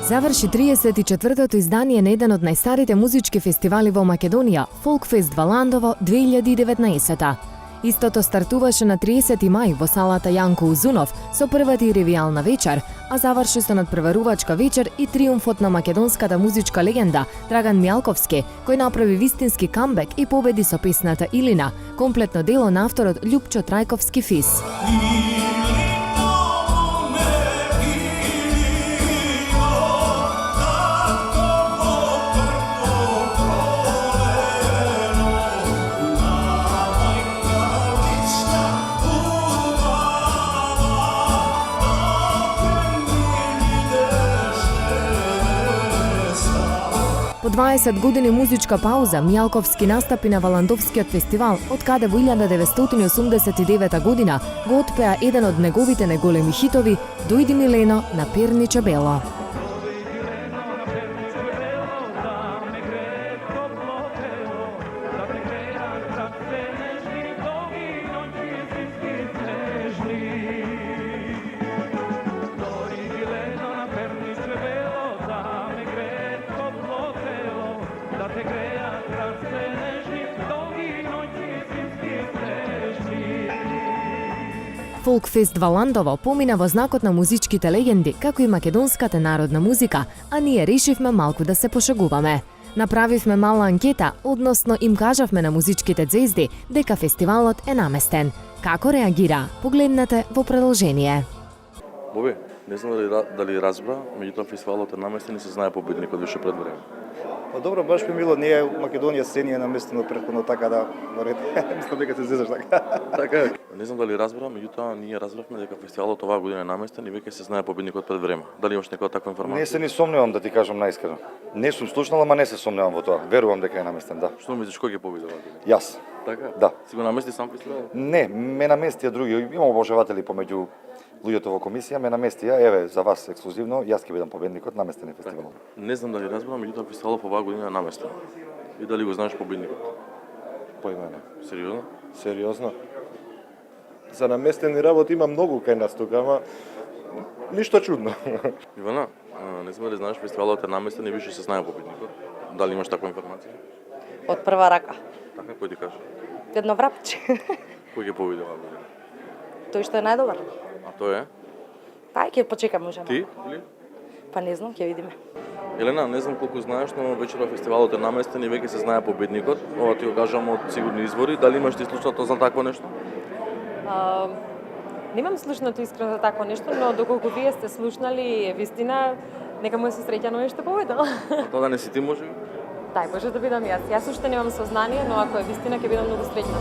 Заврши 34-тото издание на еден од најстарите музички фестивали во Македонија, Фолкфест Валандово 2019. Истото стартуваше на 30 мај во салата Јанко Узунов со првата и ревијална вечер, а заврши со надпреварувачка вечер и триумфот на македонската музичка легенда Драган Мјалковски, кој направи вистински камбек и победи со песната Илина, комплетно дело на авторот Љупчо Трајковски Фис. По 20 години музичка пауза, Мјалковски настапи на Валандовскиот фестивал, од каде во 1989 година го отпеа еден од неговите најголеми хитови "Дојди Милено" на Перниче Бело. Фолкфест Валандово помина во знакот на музичките легенди, како и македонската народна музика, а ние решивме малку да се пошегуваме. Направивме мала анкета, односно им кажавме на музичките ѕвезди дека фестивалот е наместен. Како реагира? Погледнете во продолжение. Боби, не знам дали разбра, меѓутоа фестивалот е наместен и се знае победникот више пред време. Па добро, баш ми мило, ние Македонија се ни е наместено претходно така да ред. Мислам дека се зезаш така. Така е. Не знам дали разбра, меѓутоа ние разбравме дека фестивалот оваа година е наместен и веќе се знае победникот пред време. Дали имаш некоја таква информација? Не се ни сомневам, да ти кажам наискрено. Не сум слушнал, ама не се сомневам во тоа. Верувам дека е наместен, да. Што мислиш, кој ќе победи оваа година? Јас. Така? Да. Си го намести сам фестивалот? Не, ме наместија други. Имам обожаватели помеѓу луѓето во комисија, ме наместија, еве, за вас ексклузивно, јас ќе бидам победникот, наместен е фестивалот. Не знам дали разбрам, меѓутоа фестивалот оваа година е наместен. И дали го знаеш победникот? Појма не. Сериозно? Сериозно. За наместени работи има многу кај нас тука, ама ништо чудно. Ивана, не знам дали знаеш фестивалот е наместен и више се знае победникот. Дали имаш таква информација? Од прва рака. Така, кој ти кажа? Едно врапче. Кој ќе победи оваа година? Тој што е најдобар. А тој е? Па ќе почекаме ужа. Ти или? Па не знам, ќе видиме. Елена, не знам колку знаеш, но вечерва фестивалот е наместен и веќе се знае победникот. Ова ти го кажам од сигурни извори. Дали имаш ти слушнато за такво нешто? Немам слушнато искрено за такво нешто, но доколку вие сте слушнали, е вистина, нека му се среќано е што победил. А тоа да не си ти може? Дај Боже да бидам јас. Јас уште немам сознание, но ако е вистина ќе бидам многу среќна.